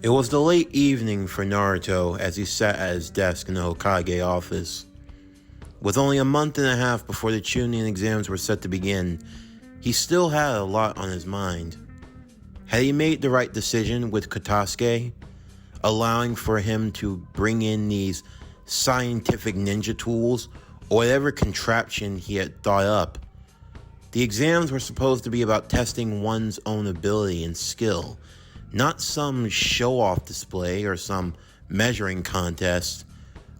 It was the late evening for Naruto as he sat at his desk in the Hokage office. With only a month and a half before the Chunin exams were set to begin, he still had a lot on his mind. Had he made the right decision with Katasuke, allowing for him to bring in these scientific ninja tools or whatever contraption he had thought up? The exams were supposed to be about testing one's own ability and skill, not some show-off display or some measuring contest,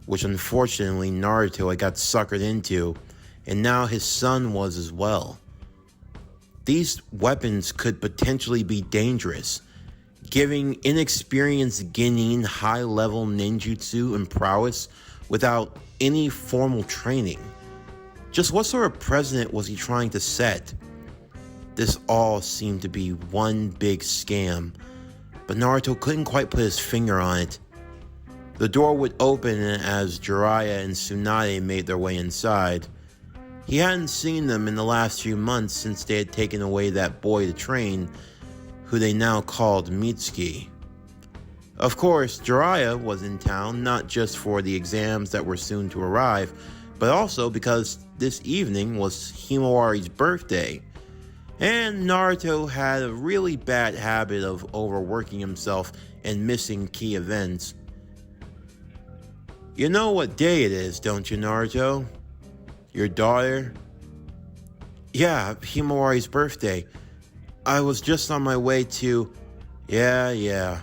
which unfortunately Naruto had got suckered into, and now his son was as well. These weapons could potentially be dangerous, giving inexperienced Genin high-level ninjutsu and prowess without any formal training. Just what sort of precedent was he trying to set? This all seemed to be one big scam, but Naruto couldn't quite put his finger on it. The door would open as Jiraiya and Tsunade made their way inside. He hadn't seen them in the last few months since they had taken away that boy to train, who they now called Mitsuki. Of course, Jiraiya was in town not just for the exams that were soon to arrive, but also because this evening was Himawari's birthday, and Naruto had a really bad habit of overworking himself and missing key events. You know what day it is, don't you, Naruto? Your daughter? Yeah, Himawari's birthday. I was just on my way to... Yeah.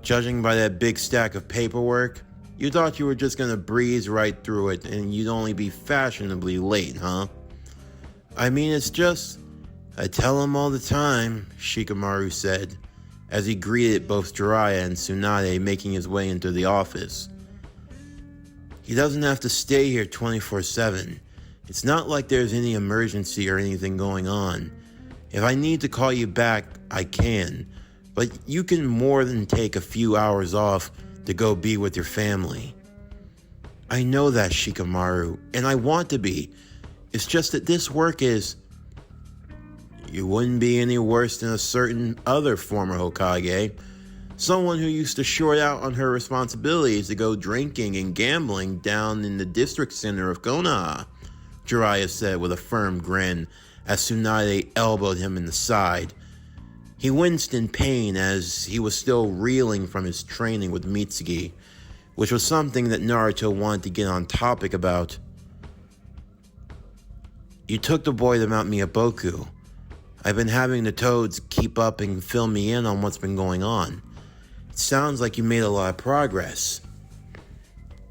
Judging by that big stack of paperwork, you thought you were just gonna breeze right through it and you'd only be fashionably late, huh? I mean, it's just... I tell him all the time, Shikamaru said, as he greeted both Jiraiya and Tsunade making his way into the office. He doesn't have to stay here 24/7. It's not like there's any emergency or anything going on. If I need to call you back, I can, but you can more than take a few hours off to go be with your family. I know that, Shikamaru, and I want to be. It's just that this work is... You wouldn't be any worse than a certain other former Hokage. Someone who used to short out on her responsibilities to go drinking and gambling down in the district center of Konoha, Jiraiya said with a firm grin as Tsunade elbowed him in the side. He winced in pain as he was still reeling from his training with Mitsuki, which was something that Naruto wanted to get on topic about. You took the boy to Mount Miyaboku. I've been having the toads keep up and fill me in on what's been going on. It sounds like you made a lot of progress.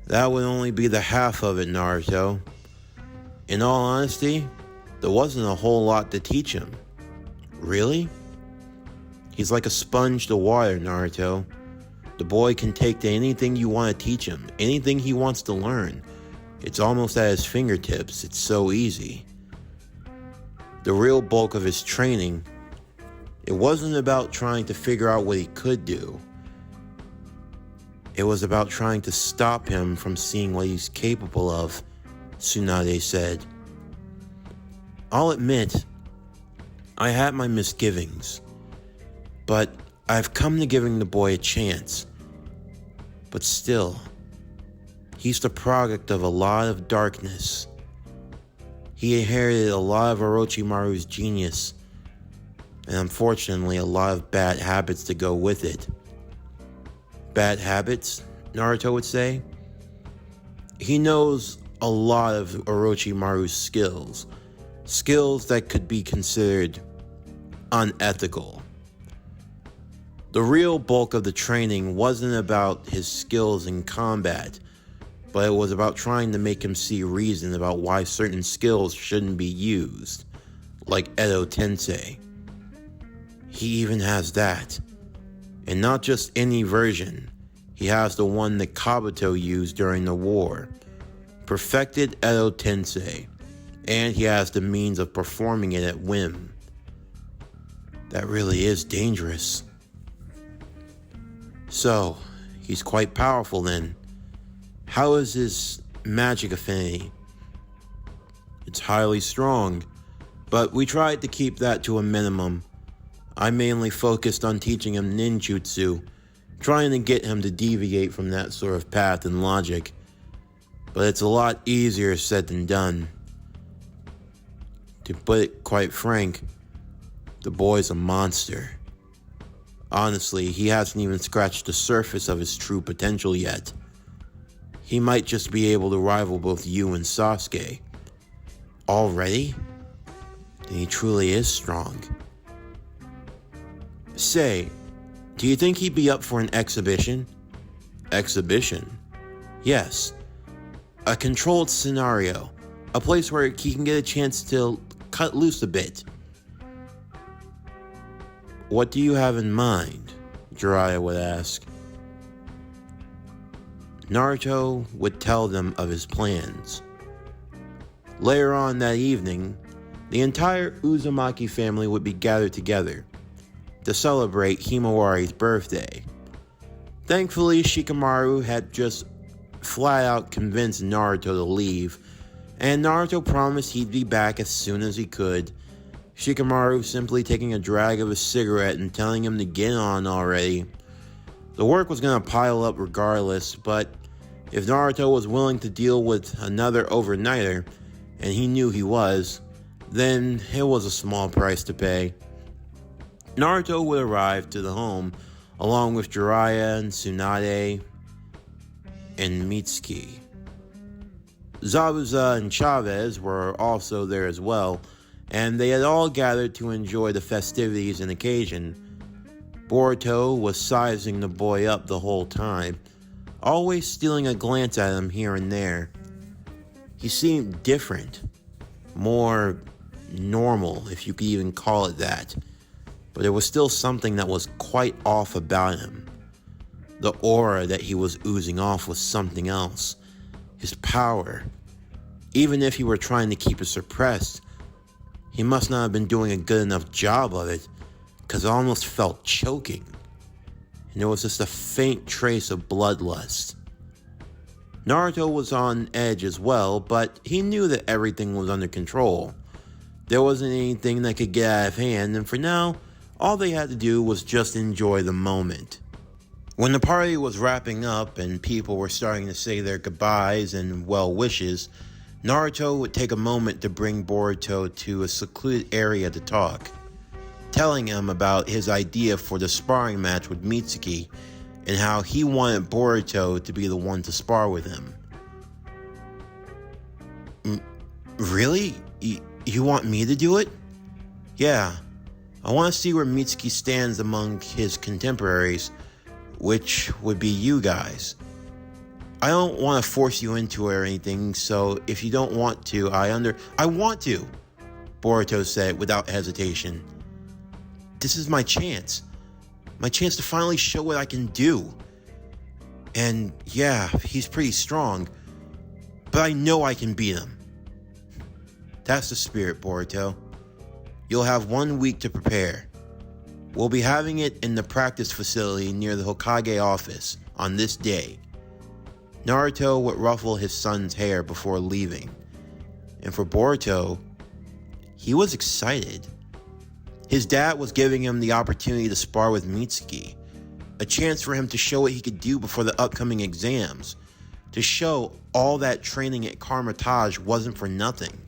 That would only be the half of it, Naruto. In all honesty, there wasn't a whole lot to teach him. Really? He's like a sponge to water, Naruto. The boy can take to anything you want to teach him, anything he wants to learn. It's almost at his fingertips. It's so easy. The real bulk of his training, it wasn't about trying to figure out what he could do. It was about trying to stop him from seeing what he's capable of, Tsunade said. I'll admit, I had my misgivings, but I've come to giving the boy a chance. But still, he's the product of a lot of darkness. He inherited a lot of Orochimaru's genius, and unfortunately a lot of bad habits to go with it. Bad habits, Naruto would say? He knows a lot of Orochimaru's skills that could be considered unethical. The real bulk of the training wasn't about his skills in combat, but it was about trying to make him see reason about why certain skills shouldn't be used, like Edo Tensei. He even has that. And not just any version. He has the one that Kabuto used during the war. Perfected Edo Tensei. And he has the means of performing it at whim. That really is dangerous. So, he's quite powerful then. How is his magic affinity? It's highly strong, but we tried to keep that to a minimum. I mainly focused on teaching him ninjutsu, trying to get him to deviate from that sort of path and logic. But it's a lot easier said than done. To put it quite frank, the boy's a monster. Honestly, he hasn't even scratched the surface of his true potential yet. He might just be able to rival both you and Sasuke. Already? Then he truly is strong. Say, do you think he'd be up for an exhibition? Exhibition? Yes. A controlled scenario. A place where he can get a chance to cut loose a bit. What do you have in mind? Jiraiya would ask. Naruto would tell them of his plans. Later on that evening, the entire Uzumaki family would be gathered together to celebrate Himawari's birthday. Thankfully, Shikamaru had just flat out convinced Naruto to leave, and Naruto promised he'd be back as soon as he could. Shikamaru simply taking a drag of his cigarette and telling him to get on already. The work was going to pile up regardless, but if Naruto was willing to deal with another overnighter, and he knew he was, then it was a small price to pay. Naruto would arrive to the home along with Jiraiya and Tsunade and Mitsuki. Zabuza and Chavez were also there as well, and they had all gathered to enjoy the festivities and occasion. Boruto was sizing the boy up the whole time, always stealing a glance at him here and there. He seemed different, more normal, if you could even call it that, but there was still something that was quite off about him. The aura that he was oozing off was something else. His power. Even if he were trying to keep it suppressed, he must not have been doing a good enough job of it, because it almost felt choking. And there was just a faint trace of bloodlust. Naruto was on edge as well, but he knew that everything was under control. There wasn't anything that could get out of hand, and for now, all they had to do was just enjoy the moment. When the party was wrapping up and people were starting to say their goodbyes and well wishes, Naruto would take a moment to bring Boruto to a secluded area to talk, telling him about his idea for the sparring match with Mitsuki and how he wanted Boruto to be the one to spar with him. Really? You want me to do it? Yeah. I want to see where Mitsuki stands among his contemporaries, which would be you guys. I don't want to force you into it or anything, so if you don't want to, I want to, Boruto said without hesitation. This is my chance. My chance to finally show what I can do. And yeah, he's pretty strong, but I know I can beat him. That's the spirit, Boruto. You'll have 1 week to prepare. We'll be having it in the practice facility near the Hokage office on this day. Naruto would ruffle his son's hair before leaving. And for Boruto, he was excited. His dad was giving him the opportunity to spar with Mitsuki, a chance for him to show what he could do before the upcoming exams, to show all that training at Karmatage wasn't for nothing.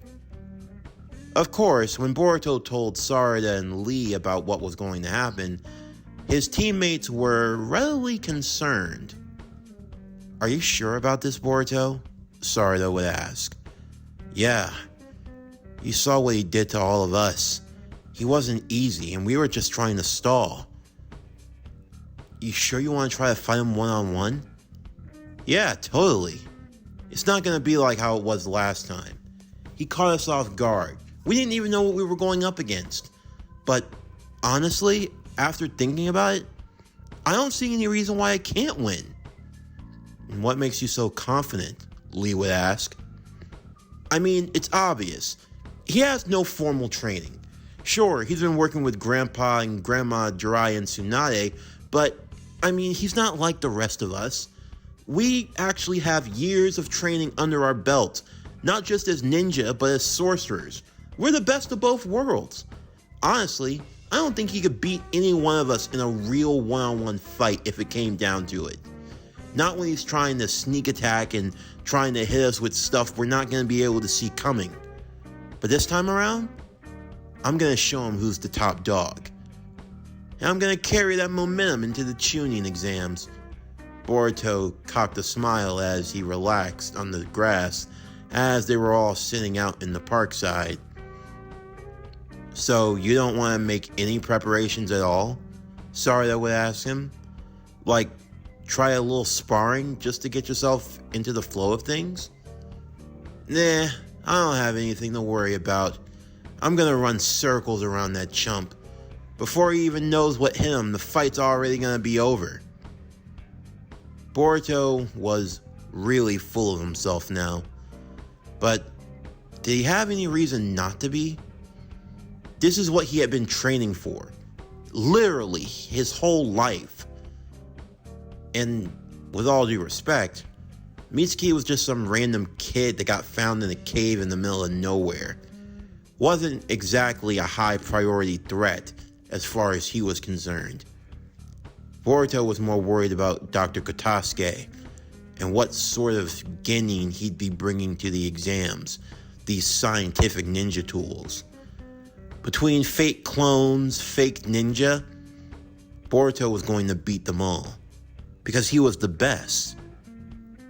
Of course, when Boruto told Sarada and Lee about what was going to happen, his teammates were readily concerned. Are you sure about this, Boruto? Sarada would ask. Yeah. You saw what he did to all of us. He wasn't easy, and we were just trying to stall. You sure you want to try to fight him one-on-one? Yeah, totally. It's not going to be like how it was last time. He caught us off guard. We didn't even know what we were going up against. But honestly, after thinking about it, I don't see any reason why I can't win. And what makes you so confident? Lee would ask. I mean, it's obvious. He has no formal training. Sure, he's been working with Grandpa and Grandma Jiraiya and Tsunade, but, I mean, he's not like the rest of us. We actually have years of training under our belt, not just as ninja, but as sorcerers. We're the best of both worlds. Honestly, I don't think he could beat any one of us in a real one-on-one fight if it came down to it. Not when he's trying to sneak attack and trying to hit us with stuff we're not going to be able to see coming. But this time around, I'm going to show him who's the top dog. And I'm going to carry that momentum into the Chunin exams. Boruto cocked a smile as he relaxed on the grass as they were all sitting out in the park side. So you don't want to make any preparations at all? Sarada would ask him. Like, try a little sparring just to get yourself into the flow of things? Nah, I don't have anything to worry about. I'm gonna run circles around that chump. Before he even knows what hit him, the fight's already gonna be over. Boruto was really full of himself now. But did he have any reason not to be? This is what he had been training for. Literally his whole life. And with all due respect, Mitsuki was just some random kid that got found in a cave in the middle of nowhere. Wasn't exactly a high priority threat as far as he was concerned. Boruto was more worried about Dr. Kotasuke and what sort of genin he'd be bringing to the exams, these scientific ninja tools. Between fake clones, fake ninja, Boruto was going to beat them all. Because he was the best,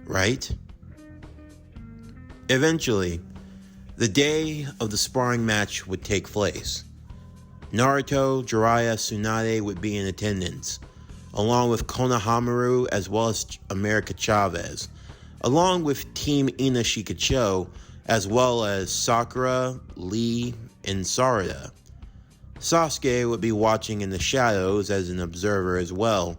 right? Eventually, the day of the sparring match would take place. Naruto, Jiraiya, Tsunade would be in attendance, along with Konohamaru as well as America Chavez, along with Team Ina Shikacho, as well as Sakura, Lee, and Sarada. Sasuke would be watching in the shadows as an observer as well,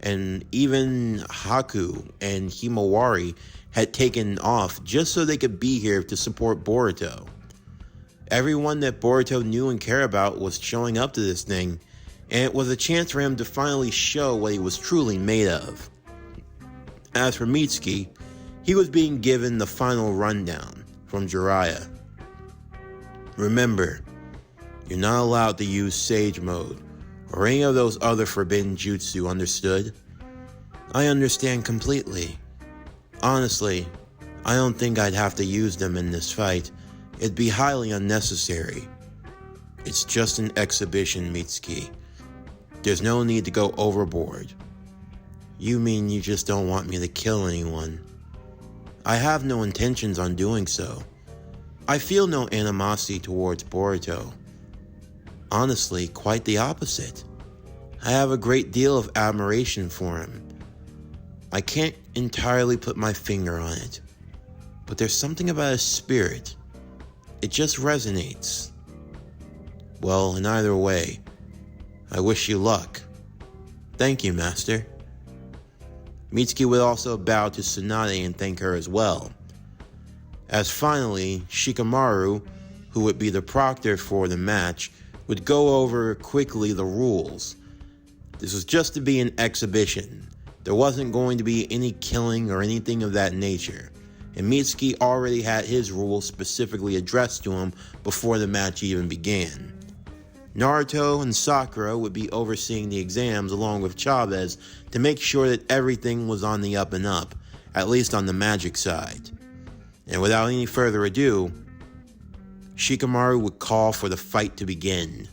and even Haku and Himawari had taken off just so they could be here to support Boruto. Everyone that Boruto knew and cared about was showing up to this thing, and it was a chance for him to finally show what he was truly made of. As for Mitsuki, he was being given the final rundown from Jiraiya. Remember, you're not allowed to use Sage Mode or any of those other forbidden jutsu, understood? I understand completely. Honestly, I don't think I'd have to use them in this fight. It'd be highly unnecessary. It's just an exhibition, Mitsuki. There's no need to go overboard. You mean you just don't want me to kill anyone? I have no intentions on doing so. I feel no animosity towards Boruto. Honestly, quite the opposite. I have a great deal of admiration for him. I can't entirely put my finger on it, but there's something about his spirit. It just resonates. Well, in either way, I wish you luck. Thank you, Master. Mitsuki would also bow to Tsunade and thank her as well. As finally, Shikamaru, who would be the proctor for the match, would go over quickly the rules. This was just to be an exhibition. There wasn't going to be any killing or anything of that nature, and Mitsuki already had his rules specifically addressed to him before the match even began. Naruto and Sakura would be overseeing the exams along with Chavez to make sure that everything was on the up and up, at least on the magic side. And without any further ado, Shikamaru would call for the fight to begin.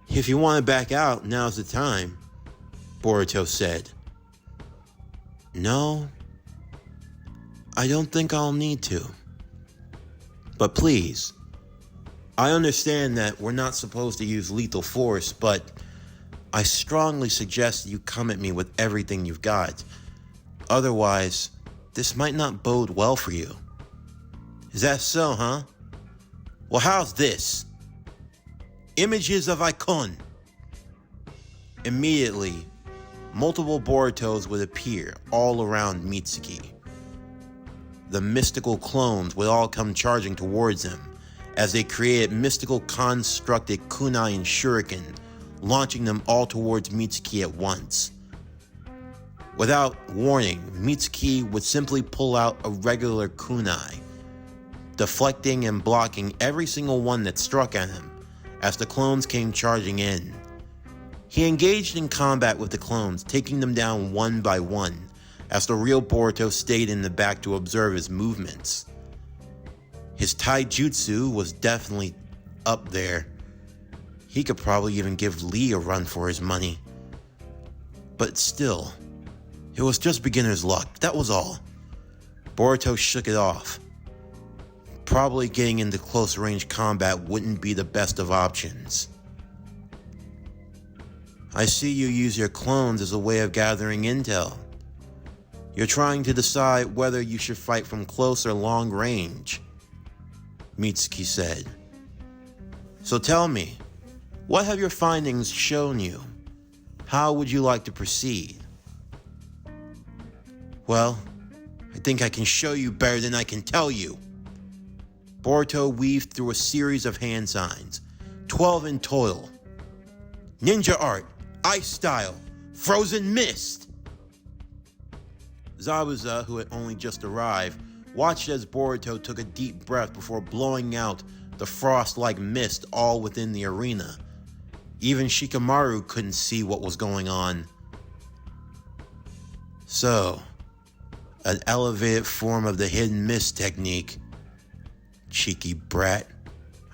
If you want to back out, now's the time, Boruto said. No, I don't think I'll need to. But please, I understand that we're not supposed to use lethal force, but I strongly suggest that you come at me with everything you've got. Otherwise, this might not bode well for you. Is that so, huh? Well, how's this? Images of Icon. Immediately, multiple Borutos would appear all around Mitsuki. The mystical clones would all come charging towards him as they created mystical constructed kunai and shuriken, launching them all towards Mitsuki at once. Without warning, Mitsuki would simply pull out a regular kunai, deflecting and blocking every single one that struck at him, as the clones came charging in. He engaged in combat with the clones, taking them down one by one, as the real Boruto stayed in the back to observe his movements. His taijutsu was definitely up there. He could probably even give Lee a run for his money. But still, it was just beginner's luck, that was all. Boruto shook it off. Probably getting into close range combat wouldn't be the best of options. I see you use your clones as a way of gathering intel. You're trying to decide whether you should fight from close or long range, Mitsuki said. So tell me, what have your findings shown you? How would you like to proceed? Well, I think I can show you better than I can tell you. Boruto weaved through a series of hand signs, 12 in total. Ninja art, ice style, frozen mist. Zabuza, who had only just arrived, watched as Boruto took a deep breath before blowing out the frost-like mist all within the arena. Even Shikamaru couldn't see what was going on. So, an elevated form of the hidden mist technique. Cheeky brat.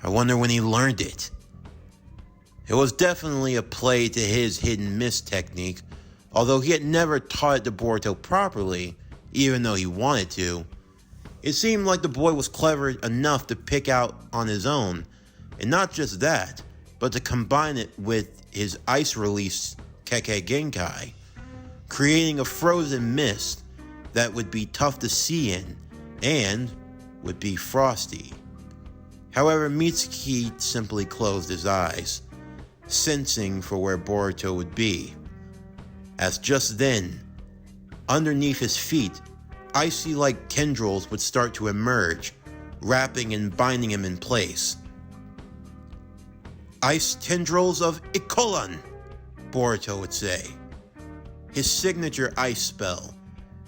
I wonder when he learned it. It was definitely a play to his hidden mist technique, although he had never taught it to Boruto properly, even though he wanted to. It seemed like the boy was clever enough to pick out on his own, and not just that, but to combine it with his ice release Kekkei Genkai, creating a frozen mist that would be tough to see in and would be frosty. However, Mitsuki simply closed his eyes, sensing for where Boruto would be, as just then, underneath his feet, icy-like tendrils would start to emerge, wrapping and binding him in place. Ice tendrils of Ikolan, Boruto would say. His signature ice spell,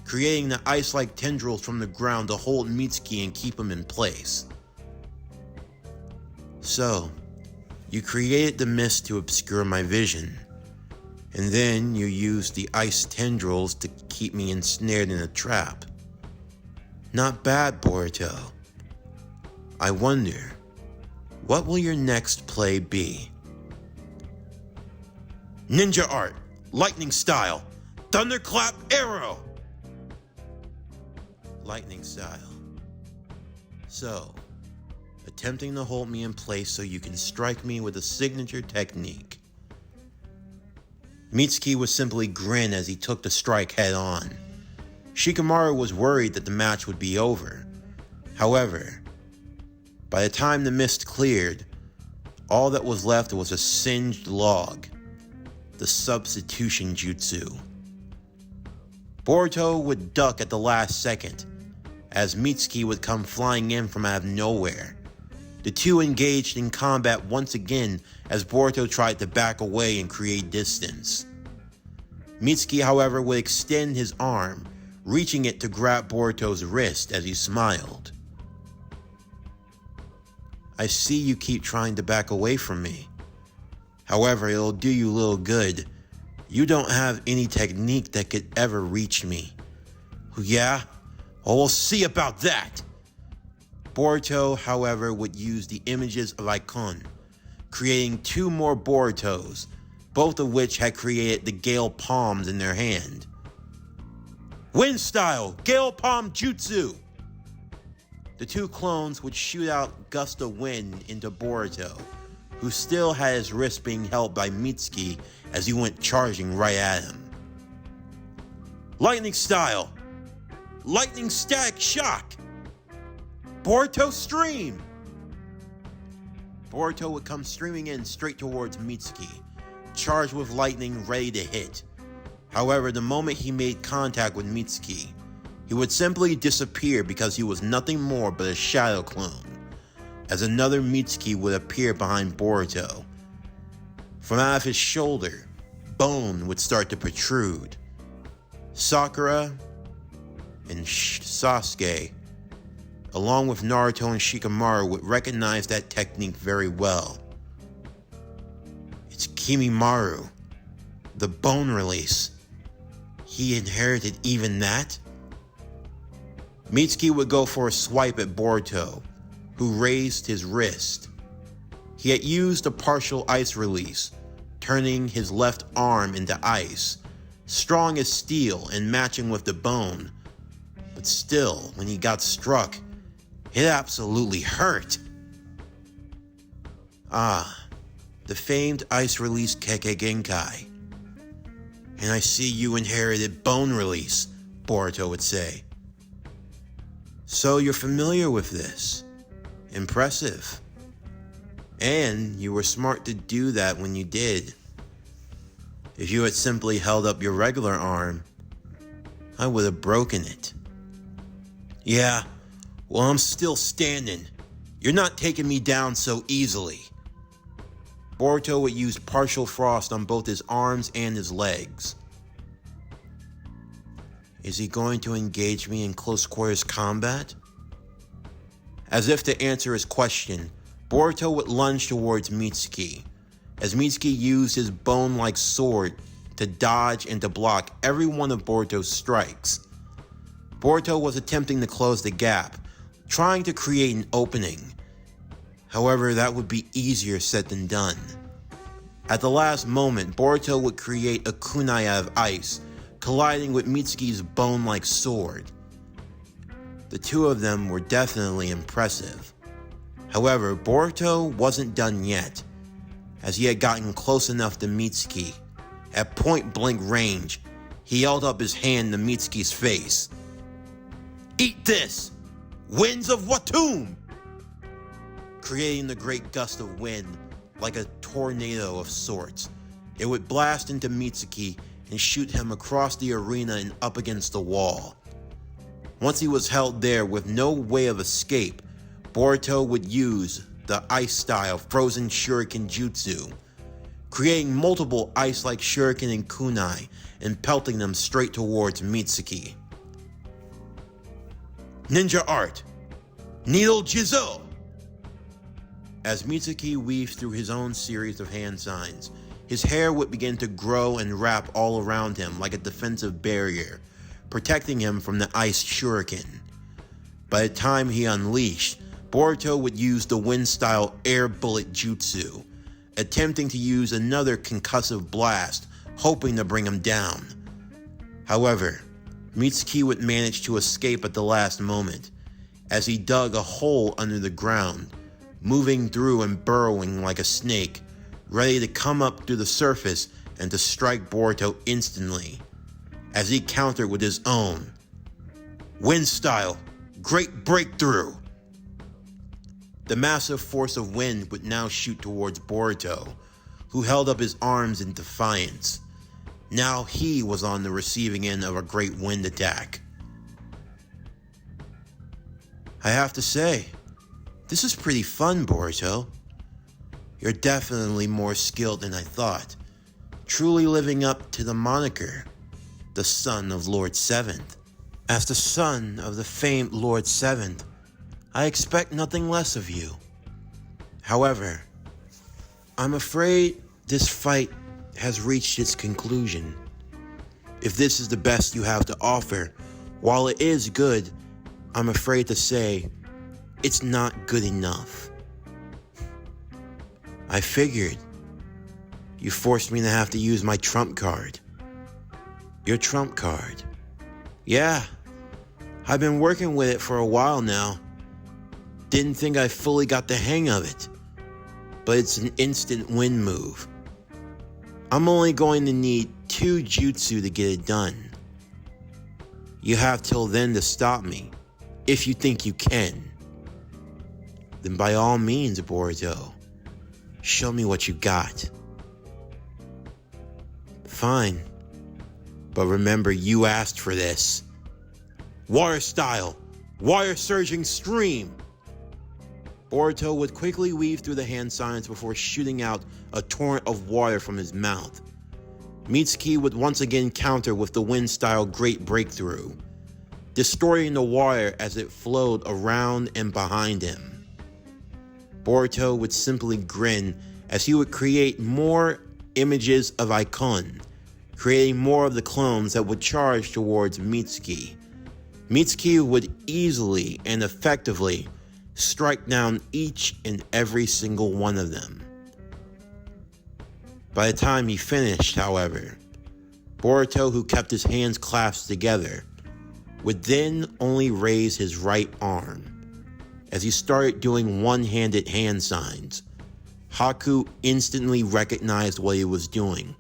creating the ice-like tendrils from the ground to hold Mitsuki and keep him in place. So, you created the mist to obscure my vision, and then you used the ice tendrils to keep me ensnared in a trap. Not bad, Boruto. I wonder, what will your next play be? Ninja art, lightning style, thunderclap arrow! Lightning style. So, attempting to hold me in place so you can strike me with a signature technique. Mitsuki would simply grin as he took the strike head on. Shikamaru was worried that the match would be over. However, by the time the mist cleared, all that was left was a singed log, the substitution jutsu. Boruto would duck at the last second, as Mitsuki would come flying in from out of nowhere. The two engaged in combat once again as Boruto tried to back away and create distance. Mitsuki, however, would extend his arm, reaching it to grab Boruto's wrist as he smiled. I see you keep trying to back away from me. However, it'll do you little good. You don't have any technique that could ever reach me. Yeah? Well, we'll see about that. Boruto, however, would use the images of Icon, creating two more Borutos, both of which had created the Gale Palms in their hand. Wind style, Gale Palm Jutsu! The two clones would shoot out gusts of wind into Boruto, who still had his wrist being held by Mitsuki as he went charging right at him. Lightning style, lightning static shock! Boruto stream! Boruto would come streaming in straight towards Mitsuki, charged with lightning ready to hit. However, the moment he made contact with Mitsuki, he would simply disappear because he was nothing more but a shadow clone, as another Mitsuki would appear behind Boruto. From out of his shoulder, bone would start to protrude. Sakura and Sasuke, along with Naruto and Shikamaru, would recognize that technique very well. Himimaru, the bone release. He inherited even that? Mitsuki would go for a swipe at Boruto, who raised his wrist. He had used a partial ice release, turning his left arm into ice, strong as steel and matching with the bone. But still, when he got struck, it absolutely hurt. Ah, the famed ice release Kekkei Genkai. And I see you inherited bone release, Boruto would say. So you're familiar with this. Impressive. And you were smart to do that when you did. If you had simply held up your regular arm, I would have broken it. Yeah, well, I'm still standing. You're not taking me down so easily. Boruto would use partial frost on both his arms and his legs. Is he going to engage me in close quarters combat? As if to answer his question, Boruto would lunge towards Mitsuki, as Mitsuki used his bone-like sword to dodge and to block every one of Boruto's strikes. Boruto was attempting to close the gap, trying to create an opening. However, that would be easier said than done. At the last moment, Boruto would create a kunai out of ice, colliding with Mitsuki's bone-like sword. The two of them were definitely impressive. However, Boruto wasn't done yet, as he had gotten close enough to Mitsuki. At point-blank range, he held up his hand to Mitsuki's face. Eat this! Winds of Watum! Creating the great gust of wind, like a tornado of sorts. It would blast into Mitsuki and shoot him across the arena and up against the wall. Once he was held there with no way of escape, Boruto would use the ice-style frozen shuriken jutsu, creating multiple ice-like shuriken and kunai and pelting them straight towards Mitsuki. Ninja Art, Needle Jizo! As Mitsuki weaved through his own series of hand signs, his hair would begin to grow and wrap all around him like a defensive barrier, protecting him from the ice shuriken. By the time he unleashed, Boruto would use the wind-style air bullet jutsu, attempting to use another concussive blast, hoping to bring him down. However, Mitsuki would manage to escape at the last moment, as he dug a hole under the ground, moving through and burrowing like a snake, ready to come up through the surface and to strike Boruto instantly, as he countered with his own. Wind style, great breakthrough! The massive force of wind would now shoot towards Boruto, who held up his arms in defiance. Now he was on the receiving end of a great wind attack. I have to say, this is pretty fun, Boruto. You're definitely more skilled than I thought, truly living up to the moniker, the son of Lord Seventh. As the son of the famed Lord Seventh, I expect nothing less of you. However, I'm afraid this fight has reached its conclusion. If this is the best you have to offer, while it is good, I'm afraid to say, it's not good enough. I figured. You forced me to have to use my trump card. Your trump card. Yeah, I've been working with it for a while now. Didn't think I fully got the hang of it, but it's an instant win move. I'm only going to need 2 jutsu to get it done. You have till then to stop me, if you think you can. Then by all means, Boruto, show me what you got. Fine, but remember you asked for this. Water style, wire surging stream. Boruto would quickly weave through the hand signs before shooting out a torrent of water from his mouth. Mitsuki would once again counter with the wind-style great breakthrough, destroying the water as it flowed around and behind him. Boruto would simply grin as he would create more images of Icon, creating more of the clones that would charge towards Mitsuki. Mitsuki would easily and effectively strike down each and every single one of them. By the time he finished, however, Boruto, who kept his hands clasped together, would then only raise his right arm. As he started doing one-handed hand signs, Haku instantly recognized what he was doing.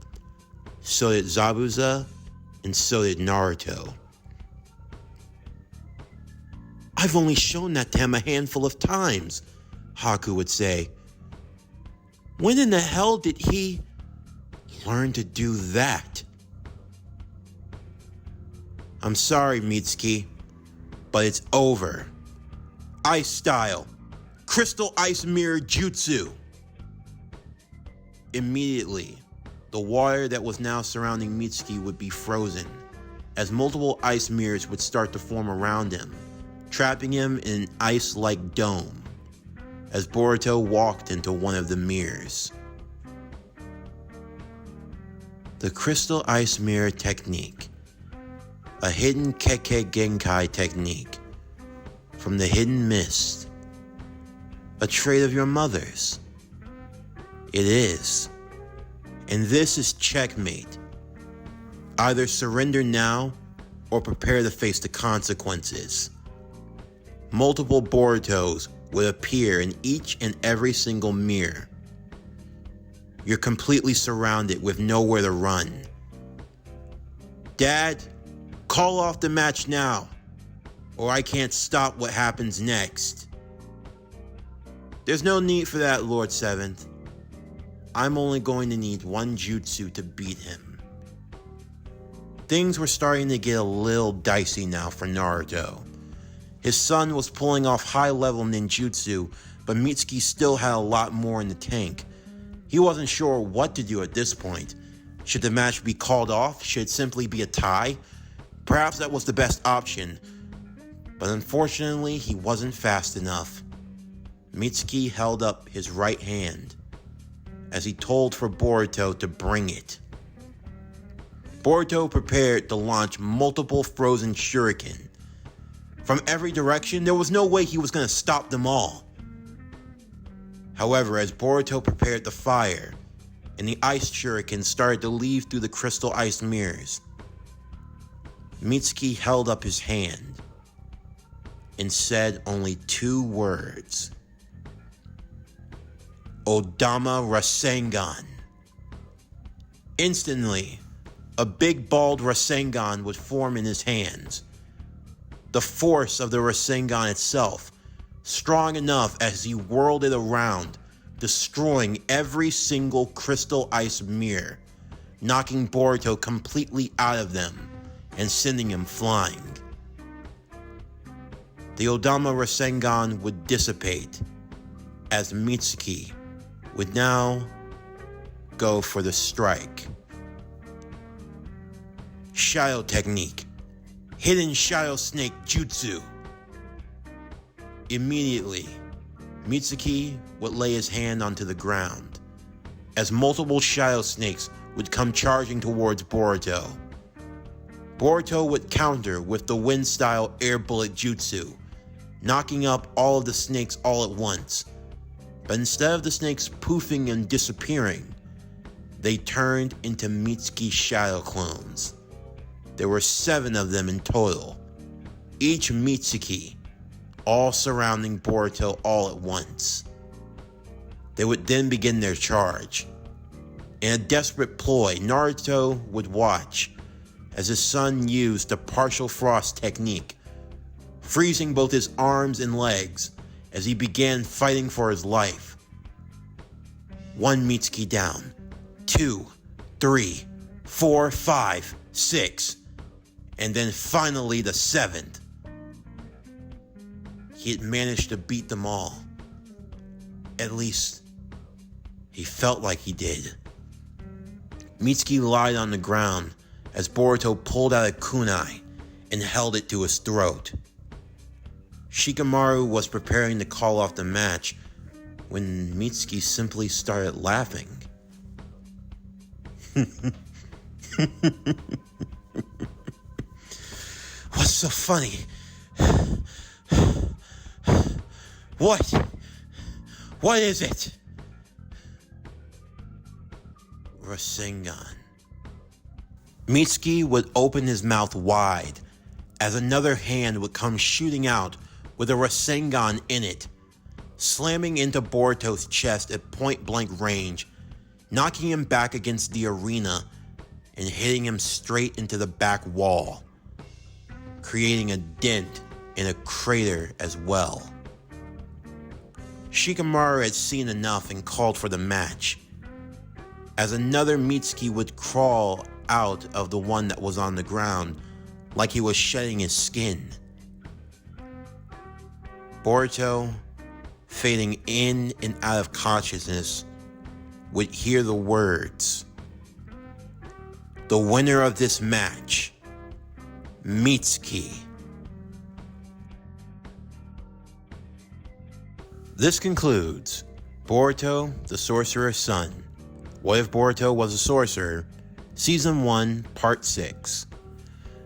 So did Zabuza, and so did Naruto. "I've only shown that to him a handful of times," Haku would say. "When in the hell did he learn to do that?" "I'm sorry, Mitsuki, but it's over. Ice style. Crystal Ice Mirror Jutsu." Immediately, the water that was now surrounding Mitsuki would be frozen, as multiple ice mirrors would start to form around him, trapping him in an ice-like dome, as Boruto walked into one of the mirrors. The Crystal Ice Mirror Technique, a hidden Kekkei Genkai technique from the Hidden Mist, a trait of your mother's. It is. And this is checkmate. Either surrender now or prepare to face the consequences. Multiple Borutos would appear in each and every single mirror. You're completely surrounded with nowhere to run. "Dad, call off the match now, or I can't stop what happens next." "There's no need for that, Lord Seventh. I'm only going to need one jutsu to beat him." Things were starting to get a little dicey now for Naruto. His son was pulling off high-level ninjutsu, but Mitsuki still had a lot more in the tank. He wasn't sure what to do at this point. Should the match be called off? Should it simply be a tie? Perhaps that was the best option, but unfortunately he wasn't fast enough. Mitsuki held up his right hand as he told for Boruto to bring it. Boruto prepared to launch multiple frozen shuriken. From every direction, there was no way he was going to stop them all. However, as Boruto prepared to fire, and the ice shuriken started to leave through the crystal ice mirrors, Mitsuki held up his hand and said only 2 words: "Odama Rasengan." Instantly, a big bald Rasengan would form in his hands. The force of the Rasengan itself, strong enough as he whirled it around, destroying every single crystal ice mirror, knocking Boruto completely out of them and sending him flying. The Odama Rasengan would dissipate as Mitsuki would now go for the strike. Shadow Technique, Hidden Shadow Snake Jutsu. Immediately, Mitsuki would lay his hand onto the ground, as multiple shadow snakes would come charging towards Boruto. Boruto would counter with the wind-style air bullet jutsu, knocking up all of the snakes all at once. But instead of the snakes poofing and disappearing, they turned into Mitsuki shadow clones. There were 7 of them in total, each Mitsuki, all surrounding Boruto all at once. They would then begin their charge. In a desperate ploy, Naruto would watch as his son used the partial frost technique, freezing both his arms and legs as he began fighting for his life. 1 Mitsuki down, 2, 3, 4, 5, 6, and then finally the 7th. He had managed to beat them all. At least, he felt like he did. Mitsuki lied on the ground as Boruto pulled out a kunai and held it to his throat. Shikamaru was preparing to call off the match when Mitsuki simply started laughing. What's so funny? What? What is it? Rasengan. Mitsuki would open his mouth wide as another hand would come shooting out with a Rasengan in it, slamming into Boruto's chest at point-blank range, knocking him back against the arena and hitting him straight into the back wall, creating a dent and a crater as well. Shikamaru had seen enough and called for the match, as another Mitsuki would crawl out of the one that was on the ground like he was shedding his skin. Boruto, fading in and out of consciousness, would hear the words, "The winner of this match, Mitsuki." This concludes Boruto, the Sorcerer's Son. What If Boruto Was a Sorcerer? Season 1, Part 6.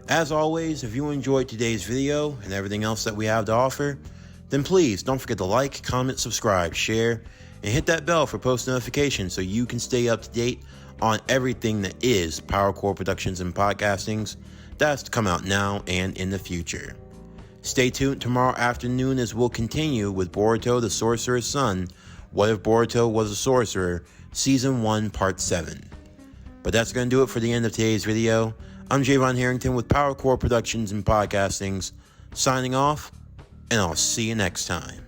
As always, if you enjoyed today's video and everything else that we have to offer, then please don't forget to like, comment, subscribe, share, and hit that bell for post notifications so you can stay up to date on everything that is PowerCore Productions and Podcastings that's to come out now and in the future. Stay tuned tomorrow afternoon as we'll continue with Boruto, the Sorcerer's Son, What If Boruto Was a Sorcerer? Season 1, Part 7. But that's going to do it for the end of today's video. I'm Javon Harrington with PowerCore Productions and Podcastings, signing off, and I'll see you next time.